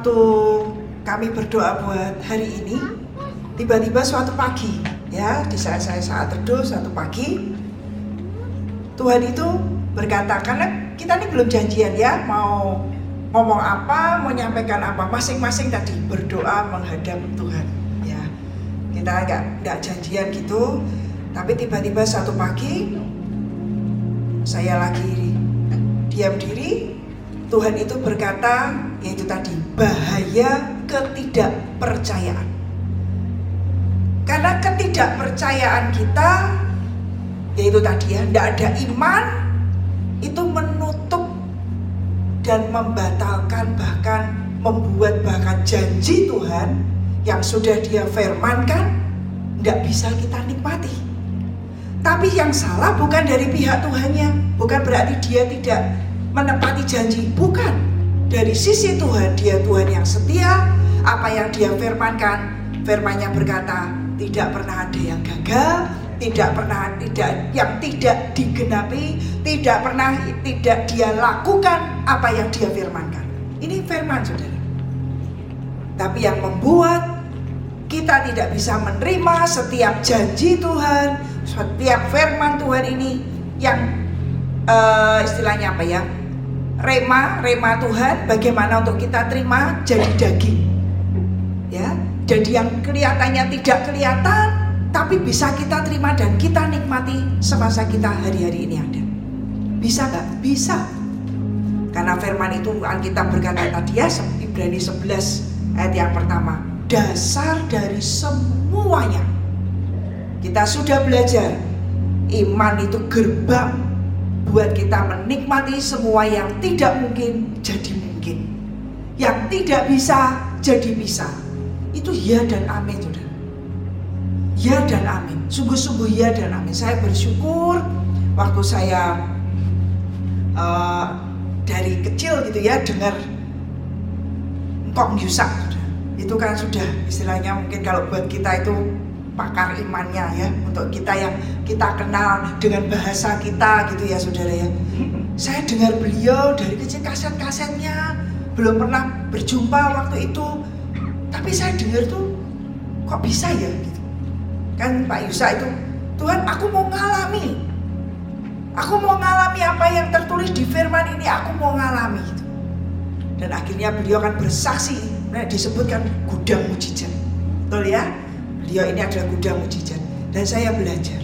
waktu kami berdoa buat hari ini, tiba-tiba suatu pagi, ya, di saat saya saat teduh suatu pagi, Tuhan itu berkata, karena kita ini belum janjian ya, mau ngomong apa, mau nyampaikan apa, masing-masing tadi berdoa menghadap Tuhan, ya. Kita nggak janjian gitu, tapi tiba-tiba satu pagi saya lagi diam diri, Tuhan itu berkata, yaitu tadi bahaya ketidakpercayaan. Karena ketidakpercayaan kita, yaitu tadi ya, tidak ada iman, itu menutup dan membatalkan, bahkan membuat bahkan janji Tuhan yang sudah Dia firmankan tidak bisa kita nikmati. Tapi yang salah bukan dari pihak Tuhannya, bukan berarti Dia tidak menepati janji, bukan. Dari sisi Tuhan, Dia Tuhan yang setia. Apa yang Dia firmankan, firman-Nya berkata tidak pernah ada yang gagal, yang tidak digenapi, tidak pernah tidak Dia lakukan apa yang Dia firmankan. Ini firman, saudara. Tapi yang membuat kita tidak bisa menerima setiap janji Tuhan, setiap firman Tuhan ini yang istilahnya apa ya, rema Tuhan, bagaimana untuk kita terima jadi daging, ya, jadi yang kelihatannya tidak kelihatan tapi bisa kita terima dan kita nikmati semasa kita hari-hari ini ada. Bisa nggak? Bisa. Karena firman itu kita berkata tadi ya, Ibrani 11 ayat yang pertama, dasar dari semuanya. Kita sudah belajar, iman itu gerbang buat kita menikmati semua yang tidak mungkin jadi mungkin, yang tidak bisa jadi bisa. Itu ya dan amin, saudara. Ya dan amin, sungguh-sungguh ya dan amin. Saya bersyukur waktu saya dari kecil gitu ya dengar Kong Yusak, itu kan sudah istilahnya mungkin kalau buat kita itu pakar imannya ya, untuk kita yang kita kenal dengan bahasa kita gitu ya saudara ya. Saya dengar beliau dari kecil, kaset-kasetnya, belum pernah berjumpa waktu itu, tapi saya dengar tuh kok bisa ya gitu. Kan Pak Yusa itu, Tuhan aku mau ngalami apa yang tertulis di firman ini, aku mau ngalami gitu. Dan akhirnya beliau kan bersaksi, disebutkan gudang mujizat, betul ya? Beliau ini adalah gudang mujizat. Dan saya belajar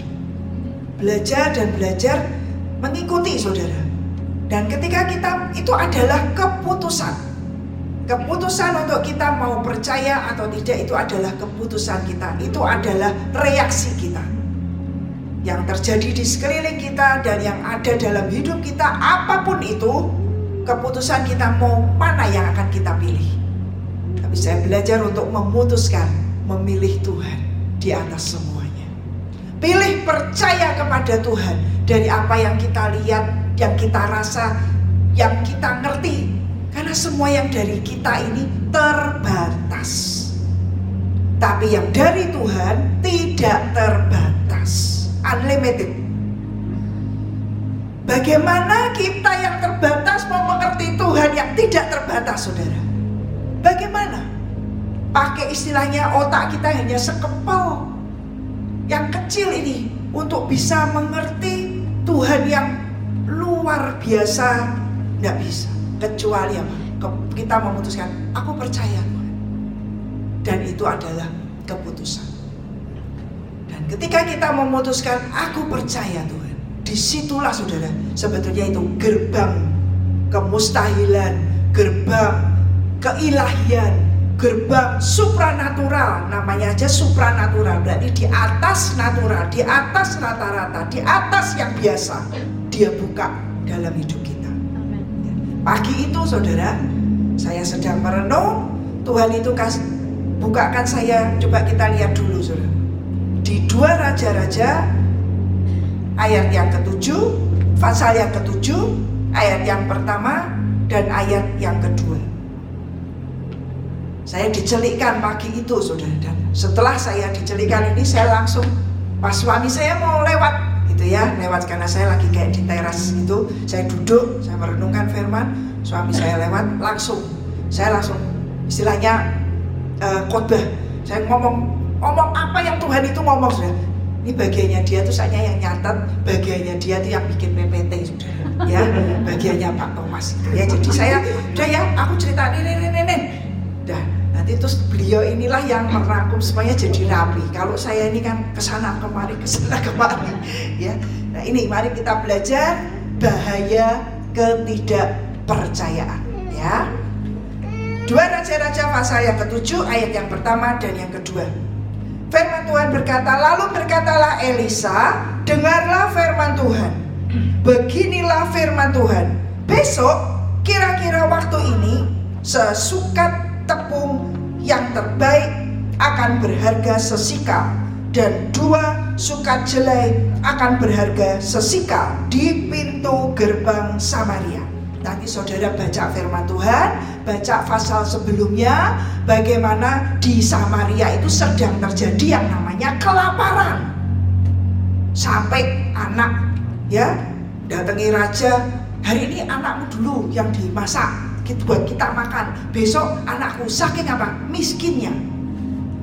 mengikuti saudara. Dan ketika kita, itu adalah keputusan untuk kita mau percaya atau tidak, itu adalah keputusan kita. Itu adalah reaksi kita yang terjadi di sekeliling kita dan yang ada dalam hidup kita. Apapun itu, keputusan kita mau mana yang akan kita pilih. Tapi saya belajar untuk memutuskan memilih Tuhan di atas semuanya. Pilih percaya kepada Tuhan dari apa yang kita lihat, yang kita rasa, yang kita ngerti. Karena semua yang dari kita ini terbatas. Tapi yang dari Tuhan tidak terbatas, unlimited. Bagaimana kita yang terbatas mau mengerti Tuhan yang tidak terbatas, saudara? Bagaimana? Pakai istilahnya otak kita hanya sekepal yang kecil ini untuk bisa mengerti Tuhan yang luar biasa, tidak bisa. Kecuali apa? Kita memutuskan, aku percaya Tuhan. Dan itu adalah keputusan. Dan ketika kita memutuskan, aku percaya Tuhan, disitulah saudara, sebetulnya itu gerbang kemustahilan, gerbang keilahian, gerbang supranatural. Namanya aja supranatural, berarti di atas natural, di atas rata-rata, di atas yang biasa, Dia buka dalam hidup kita. Pagi itu saudara, saya sedang merenung, Tuhan itu bukakan saya, coba kita lihat dulu saudara. Di 2 Raja-Raja ayat yang ke-7, pasal yang ke-7, ayat yang pertama dan ayat yang kedua. Saya dicelikkan pagi itu saudara, dan setelah saya dicelikkan ini saya langsung, pas suami saya mau lewat gitu ya, lewat karena saya lagi kayak di teras gitu, saya duduk, saya merenungkan firman, suami saya lewat, saya langsung istilahnya khotbah. Saya ngomong apa yang Tuhan itu ngomong, sudah. Ini bagiannya dia tuh saya yang nyatet, bagiannya dia tuh yang bikin PPT, sudah. Ya, bagiannya Pak Thomas itu ya. Jadi saya udah ya, aku cerita nih. Dah, nanti terus beliau inilah yang merangkum semuanya jadi rapi. Kalau saya ini kan kesana kemari ya. Nah ini mari kita belajar bahaya ketidakpercayaan ya. 2 Raja-Raja pasal yang ke-7 ayat yang pertama dan yang kedua. Firman Tuhan berkata, lalu berkatalah Elisa, dengarlah firman Tuhan. Beginilah firman Tuhan, besok kira-kira waktu ini sesukat tepung yang terbaik akan berharga sesikal dan 2 sukat jelai akan berharga sesikal di pintu gerbang Samaria. Nanti saudara baca firman Tuhan, baca pasal sebelumnya, bagaimana di Samaria itu sedang terjadi yang namanya kelaparan. Sampai anak ya datangi raja, hari ini anakmu dulu yang dimasak buat kita makan, besok anakku saking apa? Miskinnya,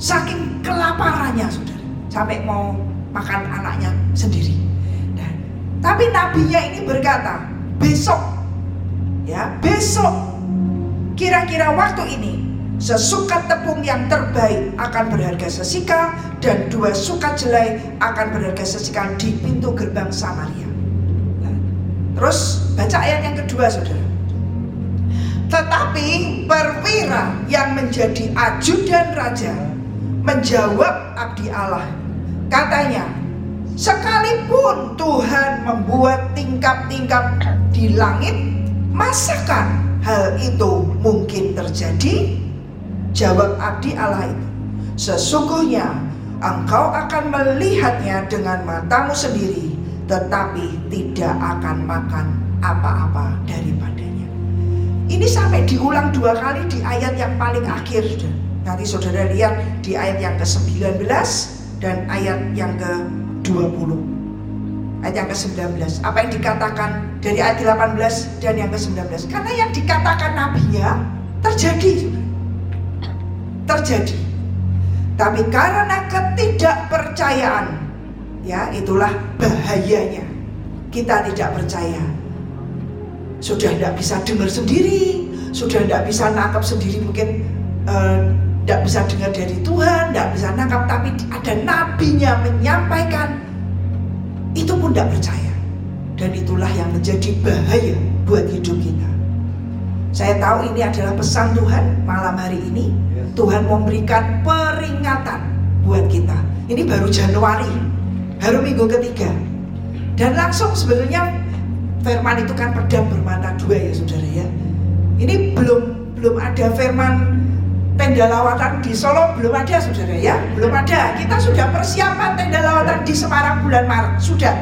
saking kelaparannya saudara, sampai mau makan anaknya sendiri. Nah, tapi nabinya ini berkata, besok kira-kira waktu ini sesukat tepung yang terbaik akan berharga sesikal dan 2 sukat jelai akan berharga sesikal di pintu gerbang Samaria. Nah, terus baca ayat yang kedua saudara. Tetapi perwira yang menjadi ajudan raja menjawab abdi Allah, katanya, sekalipun Tuhan membuat tingkap-tingkap di langit, masakan hal itu mungkin terjadi? Jawab abdi Allah itu, sesungguhnya engkau akan melihatnya dengan matamu sendiri, tetapi tidak akan makan apa-apa daripadanya. Ini sampai diulang 2 kali di ayat yang paling akhir. Nanti saudara lihat di ayat yang ke-19 dan ayat yang ke-20. Ayat yang ke-19, apa yang dikatakan dari ayat 18 dan yang ke-19. Karena yang dikatakan nabinya terjadi. Tapi karena ketidakpercayaan, ya itulah bahayanya. Kita tidak percaya. Sudah tidak bisa dengar sendiri, sudah tidak bisa nangkap sendiri, mungkin tidak bisa dengar dari Tuhan, tidak bisa nangkap, tapi ada nabinya menyampaikan, itu pun tidak percaya. Dan itulah yang menjadi bahaya buat hidup kita. Saya tahu ini adalah pesan Tuhan malam hari ini. Tuhan memberikan peringatan buat kita. Ini baru Januari, baru minggu ketiga, dan langsung sebenarnya firman itu kan pedang bermata 2 ya saudara ya. Ini belum ada firman tenda lawatan di Solo, belum ada saudara ya, belum ada. Kita sudah persiapan tenda lawatan di Semarang bulan Maret, sudah.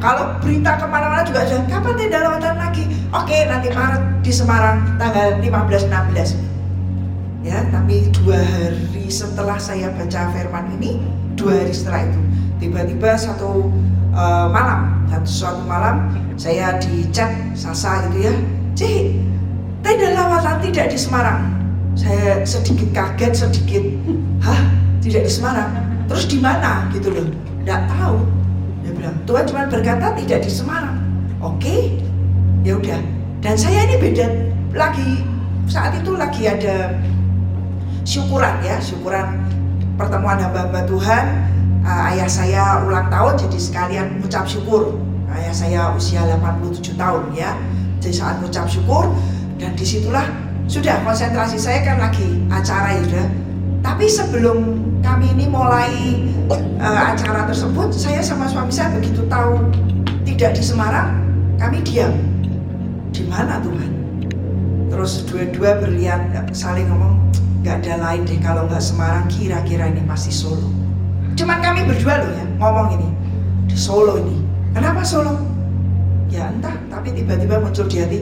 Kalau berita kemana-mana juga sudah, kapan tenda lawatan lagi? Oke, nanti Maret di Semarang tanggal 15-16. Ya, tapi 2 hari setelah saya baca firman ini, 2 hari setelah itu, tiba-tiba suatu malam saya di chat Sasa gitu ya, Cik, tenda lawatan tidak di Semarang. Saya sedikit kaget, tidak di Semarang, terus di mana gitu loh, nggak tahu. Dia bilang Tuhan cuma berkata tidak di Semarang. Oke, ya udah. Dan saya ini beda lagi, saat itu lagi ada syukuran pertemuan hamba-hamba Tuhan. Ayah saya ulang tahun, jadi sekalian ucap syukur. Ayah saya usia 87 tahun ya. Jadi saat ucap syukur, dan disitulah sudah konsentrasi saya kan lagi acara ya. Tapi sebelum kami ini mulai acara tersebut, saya sama suami saya begitu tahu tidak di Semarang, kami diam. Di mana Tuhan? Terus dua-dua berlihat saling ngomong, nggak ada lain deh kalau nggak Semarang, kira-kira ini pasti Solo. Cuman kami berdua loh ya ngomong ini di Solo ini. Kenapa Solo? Ya entah, tapi tiba-tiba muncul di hati,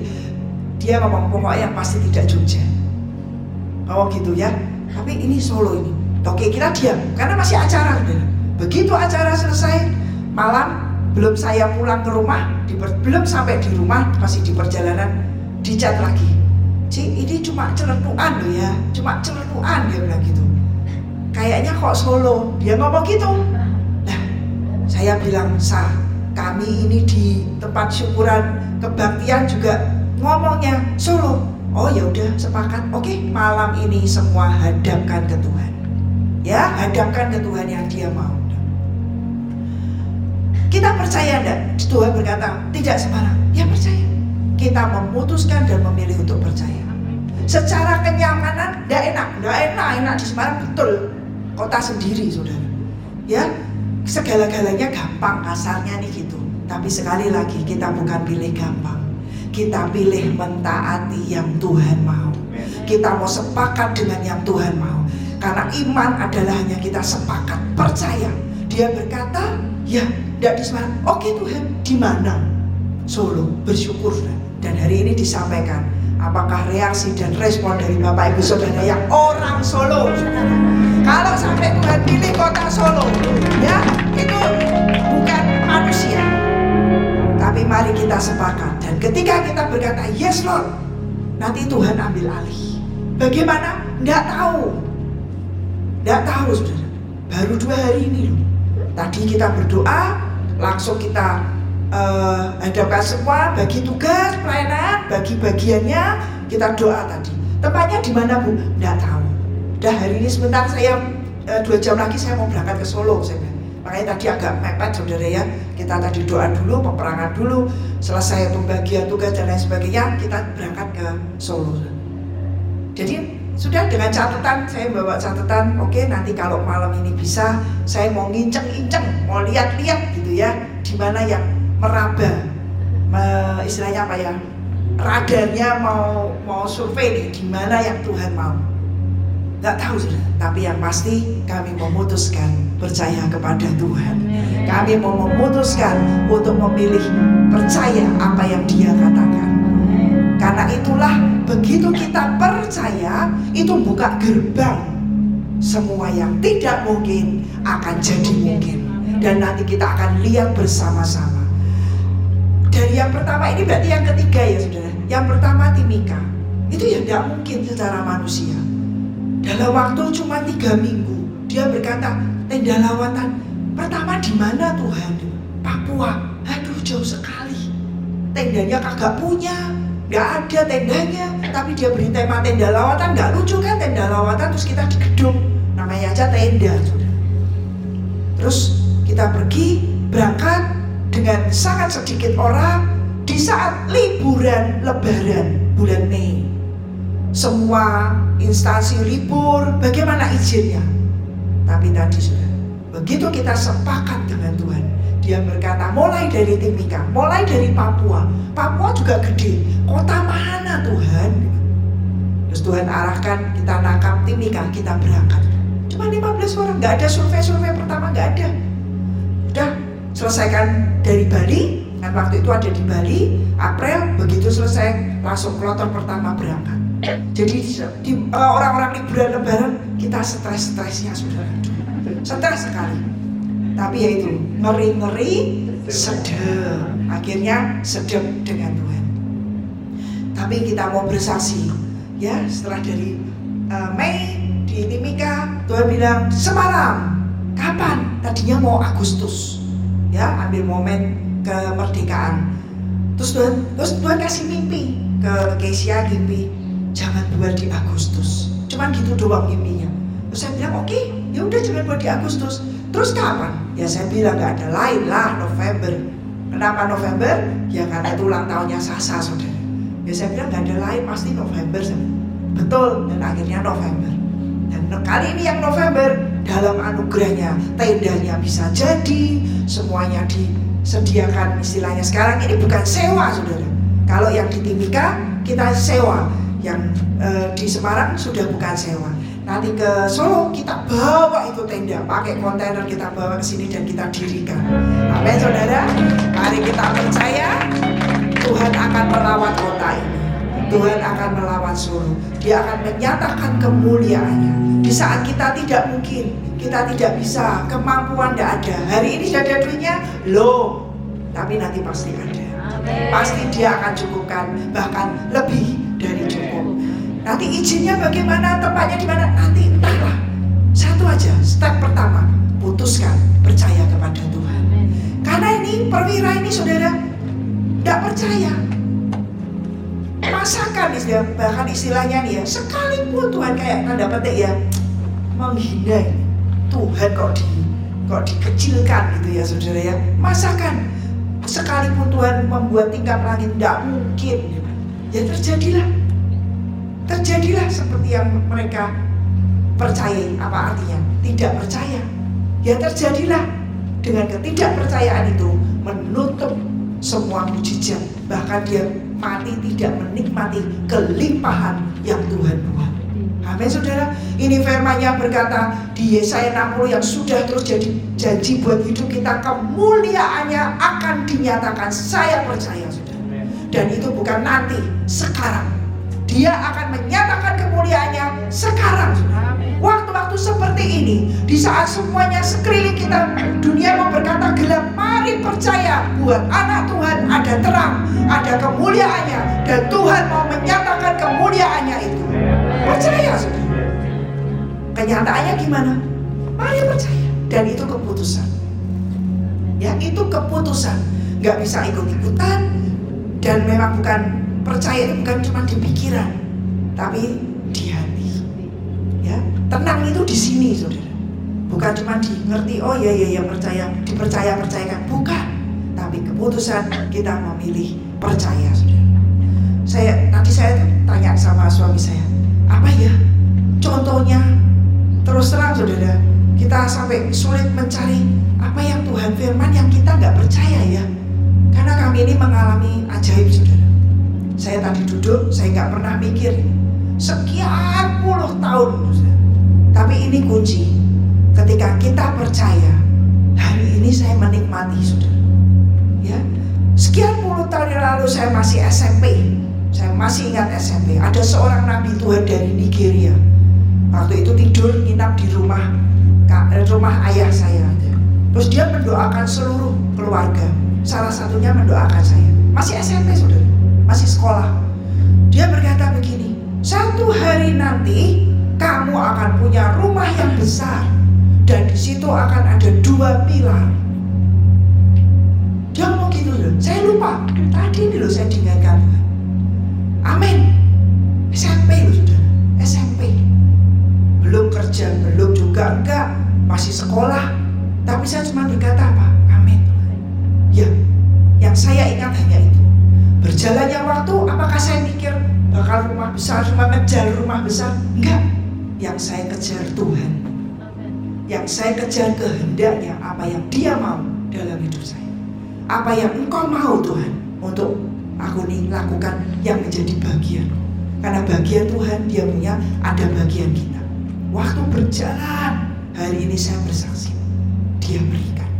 dia ngomong pokoknya pasti tidak Jogja. Oh gitu ya. Tapi ini Solo ini. Oke, kita diam karena masih acara. Begitu acara selesai, malam belum saya pulang ke rumah, belum sampai di rumah, masih di perjalanan, di chat lagi. Ci, ini cuma celetukan loh ya, cuma celetukan, dia bilang gitu. Kayaknya kok Solo, dia ngomong gitu. Nah, saya bilang, kami ini di tempat syukuran kebaktian juga ngomongnya Solo. Oh ya udah, sepakat. Oke, malam ini semua hadapkan ke Tuhan. Ya, hadapkan ke Tuhan yang Dia mau. Kita percaya enggak? Tuhan berkata, tidak sembarang. Ya percaya. Kita memutuskan dan memilih untuk percaya. Secara kenyamanan, enggak enak di Semarang, betul. Kota sendiri, saudara. Ya, segala-galanya gampang, kasarnya nih gitu. Tapi sekali lagi, kita bukan pilih gampang. Kita pilih mentaati yang Tuhan mau. Kita mau sepakat dengan yang Tuhan mau. Karena iman adalah hanya kita sepakat, percaya. Dia berkata, ya, tidak di Semarang. Oke Tuhan, di mana? Solo, bersyukur. Dan hari ini disampaikan, apakah reaksi dan respon dari Bapak Ibu Saudara yang orang Solo, saudara. Kalau sampai Tuhan pilih kota Solo, ya, itu bukan manusia. Tapi mari kita sepakat. Dan ketika kita berkata, yes Lord, nanti Tuhan ambil alih. Bagaimana? Nggak tahu, saudara. Baru 2 hari ini loh. Tadi kita berdoa, langsung kita hadapkan semua, bagi tugas pelayanan, bagi bagiannya, kita doa tadi. Tempatnya di mana Bu? Nggak tahu. Dah hari ini sebentar saya 2 jam lagi saya mau berangkat ke Solo, saya bilang. Makanya tadi agak mepet saudara ya. Kita tadi doa dulu, peperangan dulu, selesai pembagian tugas dan lain sebagainya, kita berangkat ke Solo. Jadi sudah dengan catatan, saya bawa catatan, oke, nanti kalau malam ini bisa, saya mau nginceng-inceng, mau lihat-lihat gitu ya, di mana yang meraba, istilahnya apa ya, radarnya mau survei nih, di mana yang Tuhan mau. Nggak tahu sudah, tapi yang pasti kami memutuskan percaya kepada Tuhan. Kami mau memutuskan untuk memilih percaya apa yang Dia katakan. Karena itulah begitu kita percaya, itu buka gerbang. Semua yang tidak mungkin akan jadi mungkin. Dan nanti kita akan lihat bersama-sama. Dari yang pertama ini berarti yang ketiga ya saudara. Yang pertama Timika. Itu ya tidak mungkin secara manusia. Dalam waktu cuma 3 minggu, dia berkata, tenda lawatan pertama di mana Tuhan? Papua. Aduh jauh sekali. Tendanya kagak punya. Gak ada tendanya, tapi dia beri tema tenda lawatan. Gak lucu kan tenda lawatan terus kita di gedung, namanya aja tenda. Terus kita pergi berangkat dengan sangat sedikit orang di saat liburan Lebaran bulan Mei. Semua instansi libur, bagaimana izinnya? Tapi tadi sudah, begitu kita sepakat dengan Tuhan, Dia berkata mulai dari Timika, mulai dari Papua. Papua juga gede, kota mana Tuhan? Terus Tuhan arahkan, kita nangkap Timika, kita berangkat. Cuma 15 orang, gak ada survei pertama, gak ada. Udah selesaikan dari Bali, kan waktu itu ada di Bali, April, begitu selesai langsung kloter pertama berangkat. Jadi di orang-orang liburan Lebaran kita stres-stresnya saudara, stres sekali. Tapi ya itu ngeri-ngeri, sedap. Akhirnya sedap dengan Tuhan. Tapi kita mau bersaksi, ya setelah dari Mei di Timika, Tuhan bilang Semarang. Kapan? Tadinya mau Agustus, ya ambil momen kemerdekaan. Terus Tuhan kasih mimpi ke Kesia, mimpi jangan buat di Agustus. Cuman gitu doang mimpinya. Terus saya bilang oke, ya udah jangan buat di Agustus. Terus kapan? Ya saya bilang nggak ada lain lah, November. Kenapa November? Ya karena itu ulang tahunnya Sasa saudara. Ya saya bilang nggak ada lain, pasti November. Betul, dan akhirnya November. Dan kali ini yang November, dalam anugerahnya tendanya bisa jadi, semuanya disediakan. Istilahnya sekarang ini bukan sewa saudara. Kalau yang di Timika kita sewa, yang di Semarang sudah bukan sewa. Nanti ke Solo kita bawa itu tenda, pakai kontainer kita bawa ke sini dan kita dirikan. Amin saudara. Mari kita percaya Tuhan akan melawat kota ini. Tuhan akan melawat Solo. Dia akan menyatakan kemuliaannya. Di saat kita tidak mungkin, kita tidak bisa, kemampuan tidak ada. Hari ini sudah ada duitnya, loh. Tapi nanti pasti ada. Pasti Dia akan cukupkan, bahkan lebih dari cukup. Nanti izinnya bagaimana, tempatnya di mana, nanti entahlah. Satu aja, step pertama, putuskan percaya kepada Tuhan. Karena ini perwira ini saudara tidak percaya. Masakan bahkan istilahnya nih ya, sekalipun Tuhan kayak tanda petik ya menghina ini. Tuhan kok dikecilkan gitu ya saudara ya. Masakan sekalipun Tuhan membuat tingkap langit, tidak mungkin. Ya terjadilah seperti yang mereka percayai. Apa artinya? Tidak percaya. Ya terjadilah. Dengan ketidakpercayaan itu menutup semua mujizat. Bahkan dia mati tidak menikmati kelimpahan yang Tuhan buat. Amin saudara. Ini firman-Nya berkata di Yesaya 60 yang sudah terus jadi janji buat hidup kita, kemuliaannya akan dinyatakan. Saya percaya saudara. Dan itu bukan nanti, sekarang. Dia akan menyatakan kemuliaannya sekarang saudara. Waktu-waktu seperti ini, di saat semuanya sekeliling kita, dunia mau berkata gelap, mari percaya buat anak Tuhan ada terang, ada kemuliaannya, dan Tuhan mau menyatakan kemuliaannya itu. Percaya saudara. Kenyataannya gimana? Mari percaya. Dan itu keputusan. Ya, itu keputusan. Gak bisa ikut-ikutan. Dan memang bukan percaya itu bukan cuma di pikiran, tapi di hati. Ya, tenang itu di sini saudara. Bukan cuma di ngerti, oh ya percaya, dipercaya-percayakan, bukan. Tapi keputusan kita memilih percaya saudara. Tadi saya tanya sama suami saya, apa ya contohnya? Terus terang saudara, kita sampai sulit mencari apa yang Tuhan firman yang kita nggak percaya ya. Karena kami ini mengalami ajaib saudara. Saya tadi duduk, saya nggak pernah mikir sekian puluh tahun saudara. Tapi ini kunci. Ketika kita percaya, hari ini saya menikmati saudara. Ya, sekian puluh tahun yang lalu saya masih SMP. Saya masih ingat SMP. Ada seorang nabi Tuhan dari Nigeria. Waktu itu tidur nginap di rumah ayah saya. Terus dia mendoakan seluruh keluarga. Salah satunya mendoakan saya. Masih SMP saudara, masih sekolah. Dia berkata begini, satu hari nanti kamu akan punya rumah yang besar, dan di situ akan ada 2 pilar. Dia ngomong gitu loh. Saya lupa. Tadi ini loh saya dengarkan Tuhan. Amin. SMP loh saudara, SMP. Belum kerja, belum juga enggak, masih sekolah. Tapi saya cuma berkata apa? Amin. Ya, yang saya ingat hanya itu. Berjalannya waktu, apakah saya mikir bakal rumah besar, cuma ngejar rumah besar? Enggak. Yang saya kejar Tuhan. Yang saya kejar kehendaknya, apa yang Dia mau dalam hidup saya. Apa yang Engkau mau Tuhan untuk aku nih lakukan yang menjadi bagianku. Karena bagian Tuhan Dia punya, ada bagian kita. Waktu berjalan, hari ini saya bersaksi, Dia berikan.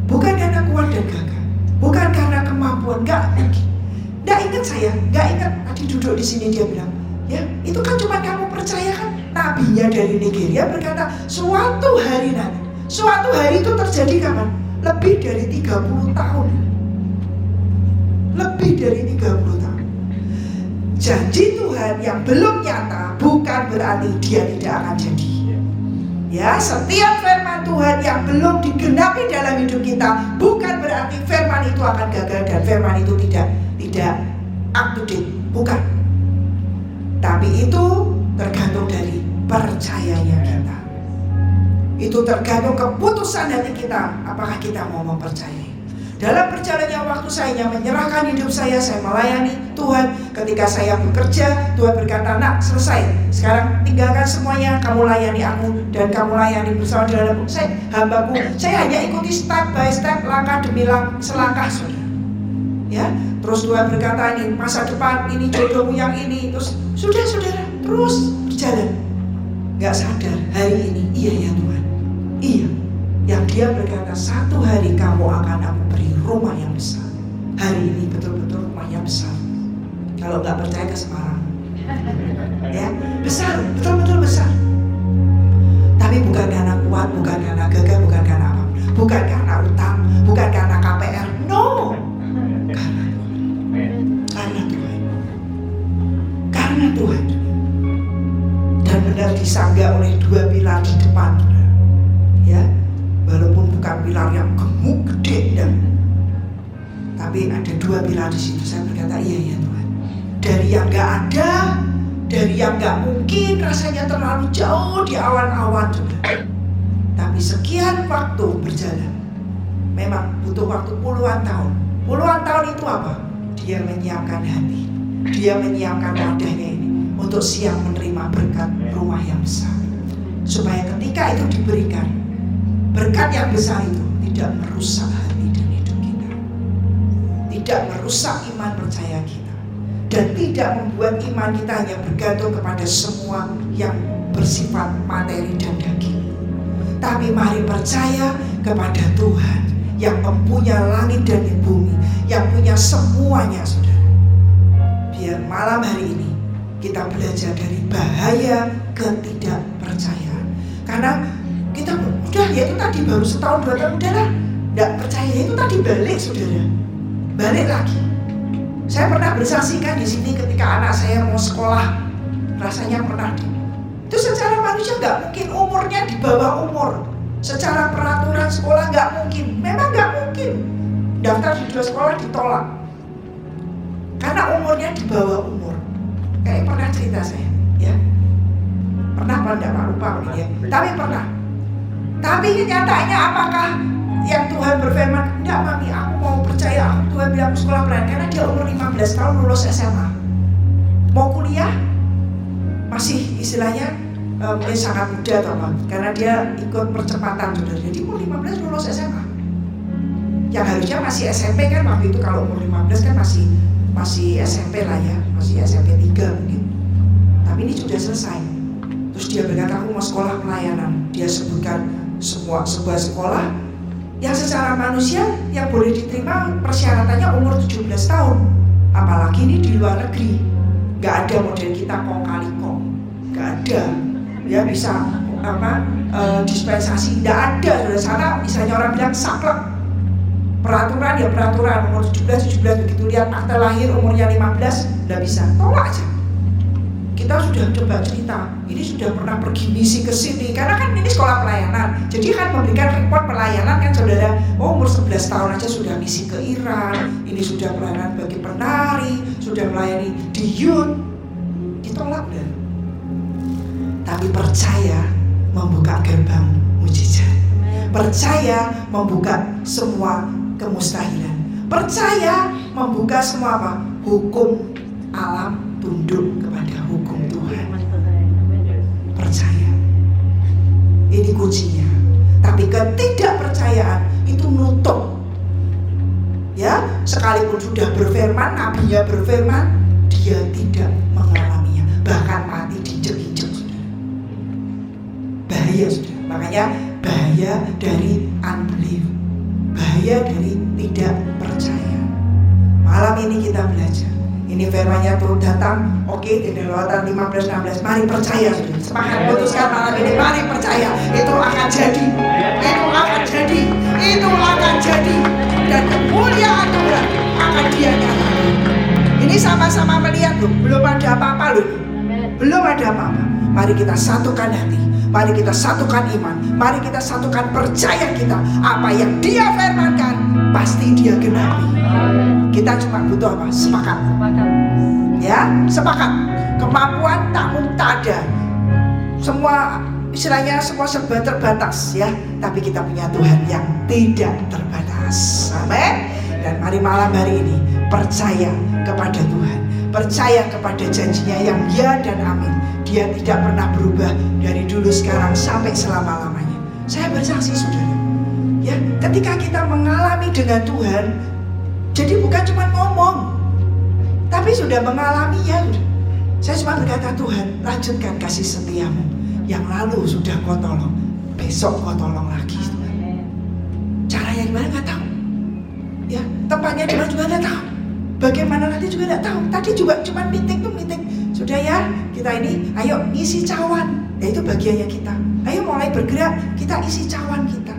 Bukan karena kuat dan gagah, bukan karena kemampuan, enggak. Ingat saya, enggak ingat tadi duduk di sini dia bilang, ya itu kan cuma kamu percaya kan? Nabinya dari Nigeria berkata, suatu hari nanti, suatu hari itu terjadi kapan? Lebih dari 30 tahun. Lebih dari 30 tahun. Janji Tuhan yang belum nyata bukan berarti dia tidak akan jadi. Ya, setiap firman Tuhan yang belum digenapi dalam hidup kita bukan berarti firman itu akan gagal dan firman itu tidak up to date, bukan. Tapi itu tergantung dari percayanya kita. Itu tergantung keputusan hati kita, apakah kita mau mempercayai. Dalam perjalannya waktu saya menyerahkan hidup saya melayani Tuhan. Ketika saya bekerja, Tuhan berkata, nak selesai, sekarang tinggalkan semuanya, kamu layani aku dan kamu layani bersama dengan saya, hambaku. Saya hanya ikuti step by step, langkah demi selangkah saudara. Ya, terus Tuhan berkata, ini masa depan, ini jodohmu yang ini. Terus sudah saudara, terus berjalan. Gak sadar hari ini, iya ya Tuhan, iya. Yang Dia berkata, satu hari kamu akan aku beri rumah yang besar. Hari ini betul-betul rumahnya besar. Kalau nggak percaya ke Semarang, ya besar, betul-betul besar. Tapi bukan karena kuat, bukan karena gagah, bukan karena apa, bukan karena utang, bukan karena KPR, no. Karena Tuhan. Karena Tuhan. Karena gemuk gede dan. Tapi ada dua pilar di situ. Saya berkata iya ya Tuhan. Dari yang nggak ada, dari yang nggak mungkin, rasanya terlalu jauh di awan-awan juga. Tapi sekian waktu berjalan, memang butuh waktu puluhan tahun. Puluhan tahun itu apa? Dia menyiapkan hati, dia menyiapkan wadahnya ini untuk siap menerima berkat rumah yang besar. Supaya ketika itu diberikan, berkat yang besar itu tidak merusak hati dan hidup kita, tidak merusak iman percaya kita, dan tidak membuat iman kita hanya bergantung kepada semua yang bersifat materi dan daging. Tapi mari percaya kepada Tuhan yang mempunyai langit dan bumi, yang punya semuanya, saudara. Biar malam hari ini kita belajar dari bahaya ketidakpercayaan. Karena kita udah ya itu tadi baru setahun 2 tahun udahlah, nggak percaya itu tadi balik, saudara. Balik lagi. Saya pernah bersaksikan di sini ketika anak saya mau sekolah, rasanya pernah itu secara manusia nggak mungkin, umurnya di bawah umur. Secara peraturan sekolah nggak mungkin, memang nggak mungkin. Daftar di 2 sekolah ditolak karena umurnya di bawah umur. Kayak pernah cerita saya, ya. Pernah apa enggak Pak, lupa ya. Tapi pernah. Tapi kenyataannya apakah yang Tuhan berfirman, enggak mami, aku mau percaya, Tuhan bilang sekolah pelayanan, karena dia umur 15 tahun lulus SMA. Mau kuliah masih istilahnya sangat muda atau apa, karena dia ikut percepatan sudah. Jadi umur 15 lulus SMA. Yang harusnya masih SMP kan waktu itu, kalau umur 15 kan masih SMP lah ya, masih SMP 3 mungkin. Tapi ini sudah selesai. Terus dia berkata aku mau sekolah pelayanan. Dia sebutkan sebuah sekolah yang secara manusia yang boleh diterima persyaratannya umur 17 tahun. Apalagi ini di luar negeri. Gak ada model kita kong kali kong. Gak ada. Ya bisa dispensasi. Gak ada. Dari sana misalnya orang bilang saklek. Peraturan ya peraturan, umur 17 begitu lihat akta lahir umurnya 15 gak bisa. Tolak aja. Kita sudah coba cerita, ini sudah pernah pergi misi ke sini, karena kan ini sekolah pelayanan, jadi kan memberikan report pelayanan kan saudara. Oh umur 11 tahun aja sudah misi ke Iran, ini sudah pelayanan bagi penari, sudah melayani di youth. Ditolak dan. Tapi percaya membuka gerbang mujizat, percaya membuka semua kemustahilan, percaya membuka semua apa? Hukum alam tunduk kepada hukum Tuhan. Percaya. Ini kuncinya. Tapi ketidakpercayaan itu nutup. Ya, sekalipun sudah berfirman, nabinya berfirman, dia tidak mengalaminya. Bahkan mati diinjek-injek, saudara. Bahaya, saudara. Makanya bahaya dari unbelief. Bahaya dari tidak percaya. Malam ini kita belajar. Ini firman-Nya turun datang. Oke, tidak lewatan 15-16. Mari percaya, saudara. Semangat putuskan malam ini. Mari percaya. Itu akan jadi. Itu akan jadi. Itu akan jadi. Dan kemuliaan Tuhan akan Dia nyatakan. Ini sama-sama melihat loh. Belum ada apa-apa loh. Belum ada apa-apa. Mari kita satukan hati. Mari kita satukan iman. Mari kita satukan percaya kita. Apa yang Dia firmankan pasti Dia genapi. Kita cuma butuh apa? Sepakat. Ya, sepakat. Kemampuan tak ada. Semua istilahnya semua serba terbatas ya. Tapi kita punya Tuhan yang tidak terbatas. Amin. Dan mari malam hari ini percaya kepada Tuhan. Percaya kepada janjinya yang ya dan amin. Dia tidak pernah berubah dari dulu sekarang sampai selama-lamanya. Saya bersaksi saudara. Ya, ketika kita mengalami dengan Tuhan, jadi bukan cuma ngomong, tapi sudah mengalaminya. Saya cuma berkata Tuhan, lanjutkan kasih setiamu. Yang lalu sudah kau tolong, besok kau tolong lagi. Caranya gimana nggak tahu. Ya, tempatnya di mana juga nggak tahu. Bagaimana nanti juga nggak tahu. Tadi juga cuma meeting tuh meeting. Sudah ya, kita ini, ayo isi cawan. Ya itu bagiannya kita. Ayo mulai bergerak, kita isi cawan kita.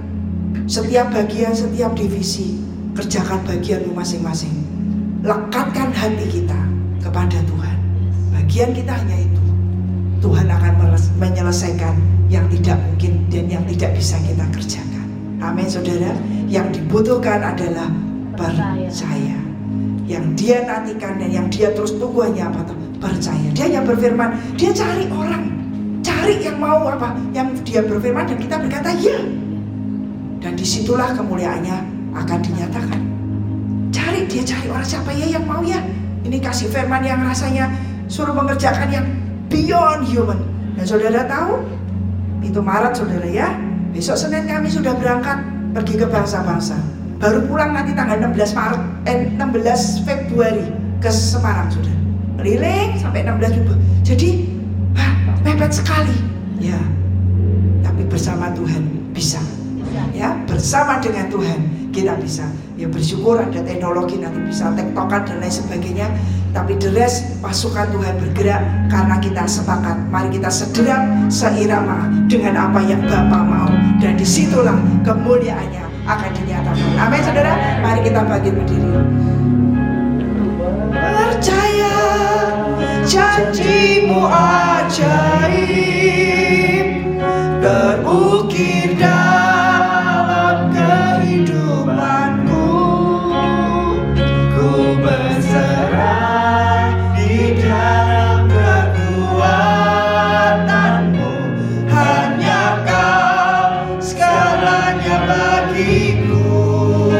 Setiap bagian, setiap divisi, kerjakan bagianmu masing-masing. Lekatkan hati kita kepada Tuhan. Bagian kita hanya itu. Tuhan akan menyelesaikan yang tidak mungkin dan yang tidak bisa kita kerjakan. Amin saudara. Yang dibutuhkan adalah percaya. Yang dia nantikan dan yang dia terus tunggu hanya apa? Percaya. Dia yang berfirman, dia cari orang, cari yang mau apa? Yang dia berfirman dan kita berkata ya. Dan disitulah kemuliaannya akan dinyatakan. Dia cari orang siapa ya yang mau ya. Ini kasih firman yang rasanya suruh mengerjakan yang beyond human. Dan saudara tahu, itu Maret saudara ya. Besok Senin kami sudah berangkat pergi ke bangsa-bangsa. Baru pulang nanti tanggal 16 Februari ke Semarang saudara. Keliling sampai 16 Februari. Jadi mepet sekali. Ya. Tapi bersama Tuhan bisa. Ya, bersama dengan Tuhan kita bisa. Ya bersyukur ada teknologi nanti bisa tektokan dan lain sebagainya. Tapi the rest pasukan Tuhan bergerak karena kita sepakat. Mari kita sederap seirama dengan apa yang Bapa mau. Dan disitulah kemuliaannya akan dinyatakan. Amin saudara. Mari kita bangkit berdiri. Percaya janjimu ajaib terukir dalam kehidupanku. Ku berserah di dalam kekuatanmu. Hanya Kau segalanya bagiku.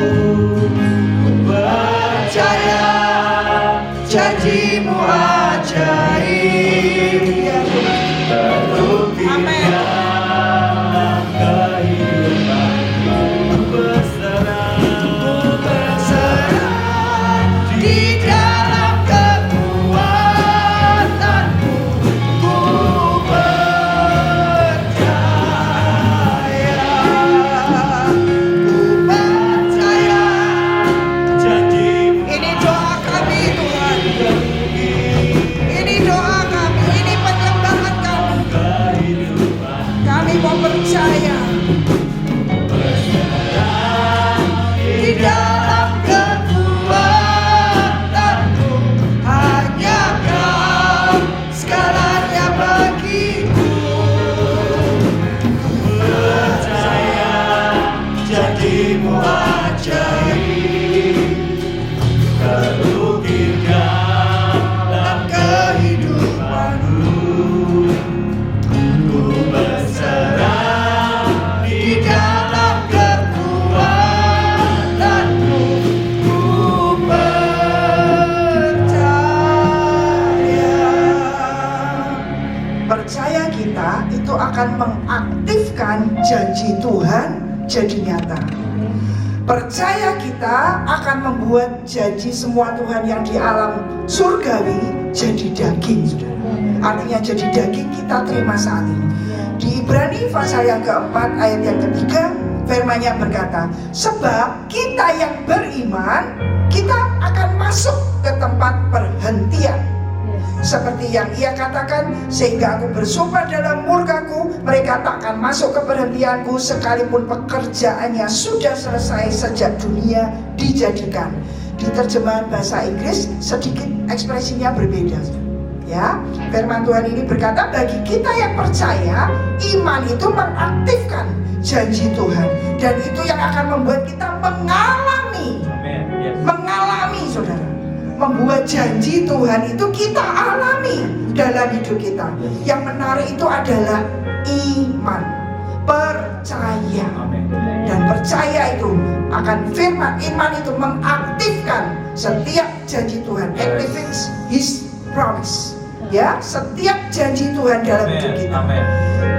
Ku percaya janjimu ajaib terukir dalam kehidupanku. Ku berserah di dalam kekuatanmu. Ku percaya janjimu. Ini doa kami Tuhan. Ini doa kami, ini penyembahan kami. Kami mau percaya di dalam kekuatanmu. Hanya Kau segalanya bagiku. Percaya janjimu ajaib terukir dalam kehidupanku. Ku berserah di dalam kekuatanmu. Ku percaya. Percaya kita itu akan mengaktifkan janji Tuhan jadi nyata. Percaya kita akan membuat janji semua Tuhan yang di alam surgawi jadi daging, saudara. Artinya jadi daging kita terima saat ini. Di Ibrani pasal yang keempat ayat yang ketiga, firman-Nya berkata, sebab kita yang beriman, kita akan masuk ke tempat perhentian. Seperti yang ia katakan, sehingga aku bersumpah dalam murkaku, mereka tak akan masuk ke perhentianku sekalipun pekerjaannya sudah selesai sejak dunia dijadikan. Di terjemahan bahasa Inggris sedikit ekspresinya berbeda. Ya, firman Tuhan ini berkata bagi kita yang percaya, iman itu mengaktifkan janji Tuhan, dan itu yang akan membuat kita mengalami, saudara. Membuat janji Tuhan itu kita alami dalam hidup kita. Yang menarik itu adalah iman, percaya. Dan percaya itu akan firman, iman itu mengaktifkan setiap janji Tuhan. Activates His promise. Ya, setiap janji Tuhan dalam hidup kita.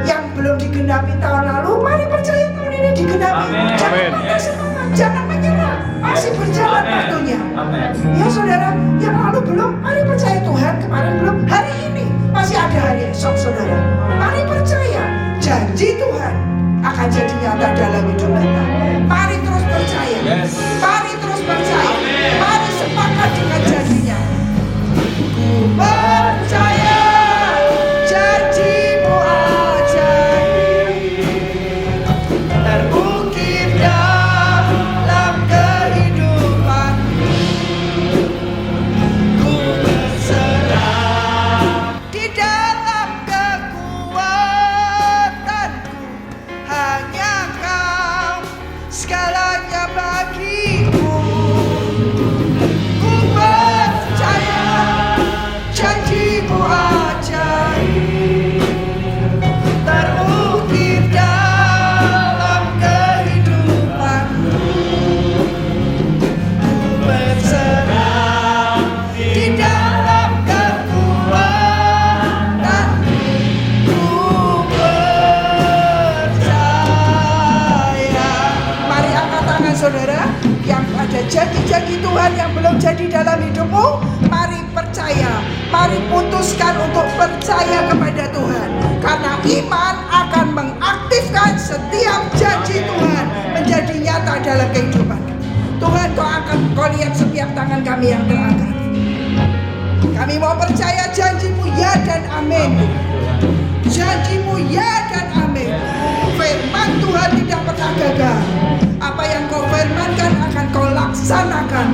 Yang belum digenapi tahun lalu, mari percaya tahun ini digenapi. Jangan menyerah, masih berjalan waktunya. Ya saudara, yang lalu belum, mari percaya Tuhan. Kemarin belum, hari ini masih ada hari esok saudara. Mari percaya janji Tuhan akan jadi nyata dalam hidup kita. Mari terus percaya, mari terus percaya, mari sepakat dengan janjinya. Ku percaya janjimu ajaib terukir dalam kehidupanku. Ku berserah di dalam kekuatanku. Hanya Kau yang ada janji-janji Tuhan yang belum jadi dalam hidupmu, mari percaya, mari putuskan untuk percaya kepada Tuhan. Karena iman akan mengaktifkan setiap janji Tuhan menjadi nyata dalam kehidupan. Tuhan, kau lihat setiap tangan kami yang terangkat. Kami mau percaya janji-Mu ya dan amin. Janji-Mu ya dan amin. Firman Tuhan tidak pernah gagal. Apa yang Kau firmankan akan Kau laksanakan.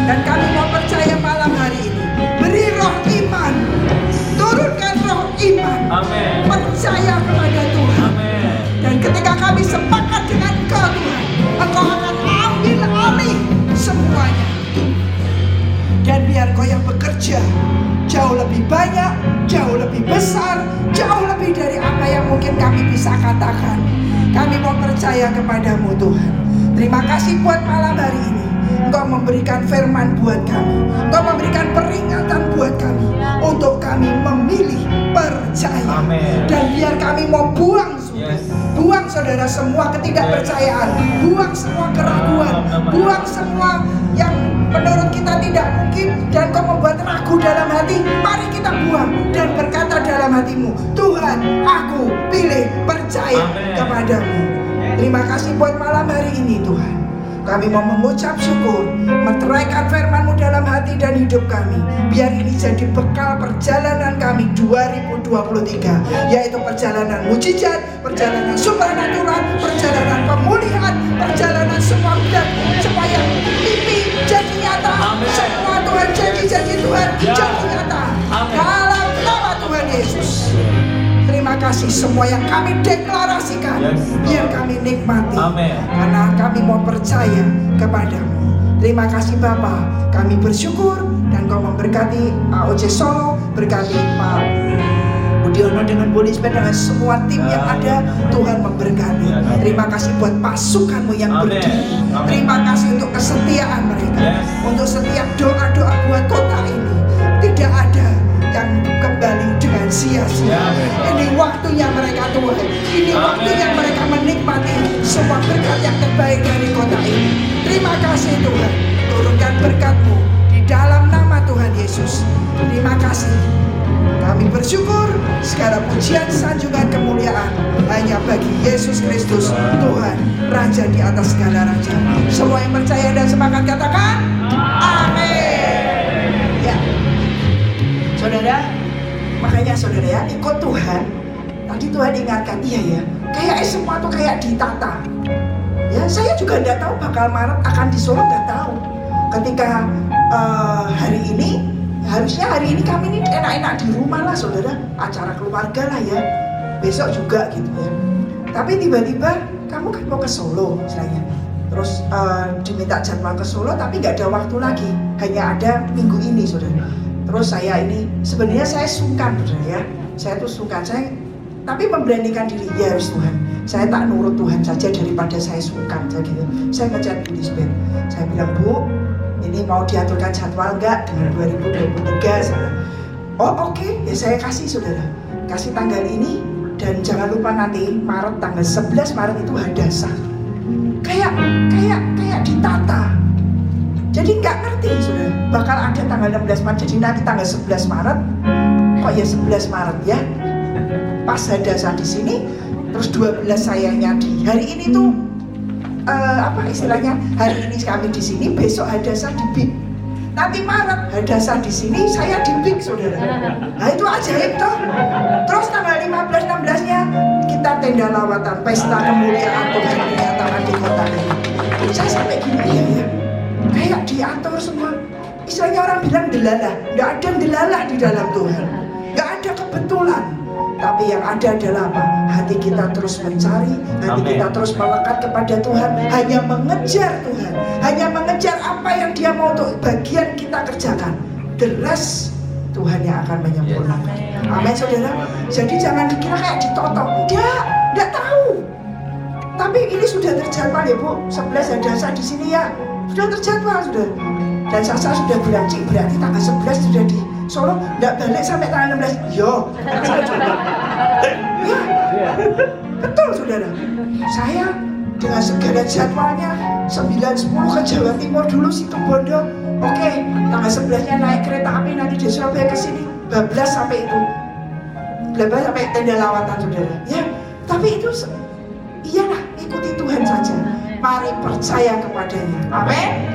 Dan kami mau percaya malam hari ini. Beri roh iman, turunkan roh iman. Amin. Percaya kepada Tuhan. Amin. Dan ketika kami sepakat dengan Engkau Tuhan, Engkau akan ambil alih semuanya. Dan biar Kau yang bekerja jauh lebih banyak, jauh lebih besar, jauh lebih dari apa yang mungkin kami bisa katakan. Kami mau percaya kepadamu Tuhan. Terima kasih buat malam hari ini. Engkau memberikan firman buat kami. Engkau memberikan peringatan buat kami. Untuk kami memilih percaya. Amen. Dan biar kami mau buang buang saudara semua ketidakpercayaan, buang semua keraguan, buang semua yang menurut kita tidak mungkin dan Kau membuat ragu dalam hati. Mari kita buang dan berkata dalam hatimu, Tuhan, aku pilih percaya kepadamu. Terima kasih buat malam hari ini Tuhan. Kami mau mengucap syukur, meteraikan firman-Mu dalam hati dan hidup kami. Biar ini jadi bekal perjalanan kami 2023, yaitu perjalanan mujizat, perjalanan supranatural, perjalanan pemulihan, perjalanan semua bidang supaya mimpi jadi nyata. Semua Tuhan, janji-janji Tuhan jadi nyata dalam nama Tuhan Yesus. Terima kasih semua yang kami deklarasikan, biar kami nikmati. Amen. Karena kami mau percaya kepadamu. Terima kasih Bapa, kami bersyukur dan Kau memberkati Pak Oce Solo, berkati Pak Budiono dengan Bu Lisbeth dengan semua tim yang ada. Tuhan memberkati. Terima kasih buat pasukan-Mu yang berdiri. Terima kasih untuk kesetiaan mereka, untuk setiap doa-doa buat kota ini. Tidak ada yang kembali dengan sia-sia. Ini waktunya mereka Tuhan. Ini waktunya mereka menikmati semua berkat yang terbaik dari kota ini. Terima kasih Tuhan. Turunkan berkat-Mu di dalam nama Tuhan Yesus. Terima kasih. Kami bersyukur segala pujian, sanjungan, kemuliaan hanya bagi Yesus Kristus, Tuhan, Raja di atas segala raja. Semua yang percaya dan sepakat katakan amin. Ya. Saudara, makanya saudara ya, ikut Tuhan. Tadi Tuhan ingatkan, iya ya, kayak semua tuh kayak ditata. Ya, saya juga nggak tahu bakal Maret akan di Solo, nggak tahu. Ketika hari ini, harusnya hari ini kami ini enak-enak di rumah lah saudara, acara keluarga lah ya. Besok juga gitu ya. Tapi tiba-tiba kamu kan mau ke Solo misalnya. Terus diminta jadwal ke Solo, tapi nggak ada waktu lagi. Hanya ada minggu ini saudara. Terus saya ini sebenarnya saya sungkan ya, saya tuh sungkan, tapi memberanikan diri, ya harus Tuhan, saya tak nurut Tuhan saja daripada saya sungkan, saya gitu. Saya ngechat Bu Lisbeth, saya bilang, Bu, ini mau diaturkan jadwal enggak dengan 2023? Saya, oh oke, ya saya kasih saudara, kasih tanggal ini dan jangan lupa nanti Maret tanggal 11 Maret itu hadasah, kayak ditata. Jadi nggak ngerti saudara, bakal ada tanggal 16 Maret, jadi nanti tanggal 11 Maret, kok ya 11 Maret ya, pas hadasah di sini, terus 12 sayangnya di hari ini tuh, apa istilahnya, hari ini kami di sini, besok hadasah di BIK, nanti Maret hadasah di sini, saya di BIK saudara. Nah itu ajaib toh. Terus tanggal 15-16-nya kita tenda lawatan, pesta kemuliaan Tuhan dinyatakan di kota ini. Saya sampai gini ya. Kayak diatur semua. Istilahnya orang bilang delalah. Gak ada delalah di dalam Tuhan. Gak ada kebetulan. Tapi yang ada adalah apa? Hati kita terus mencari, hati kita terus melekat kepada Tuhan, hanya mengejar Tuhan, hanya mengejar apa yang Dia mau untuk bagian kita kerjakan. The rest Tuhan yang akan menyempurnakan. Amin saudara. Jadi jangan dikira kayak ditotok. Enggak tahu. Tapi ini sudah terjadwal ya Bu. 11 hadasah di sini ya. Sudah terjadwal sudah. Dan Sasa sudah bilang, Cik, berarti tanggal 11 sudah di Solo, nggak balik sampai tanggal 16. Yo, ya, betul saudara. Saya dengan segala jadwalnya. 9-10 ke Jawa Timur dulu, situ Bondo. Oke, tanggal 11-nya naik kereta api nanti dari Surabaya ke sini. Bablas sampai itu. Bablas sampai tenda lawatan, saudara. Ya, tapi itu iyalah, ikuti Tuhan saja. Mari percaya kepadanya. Amin.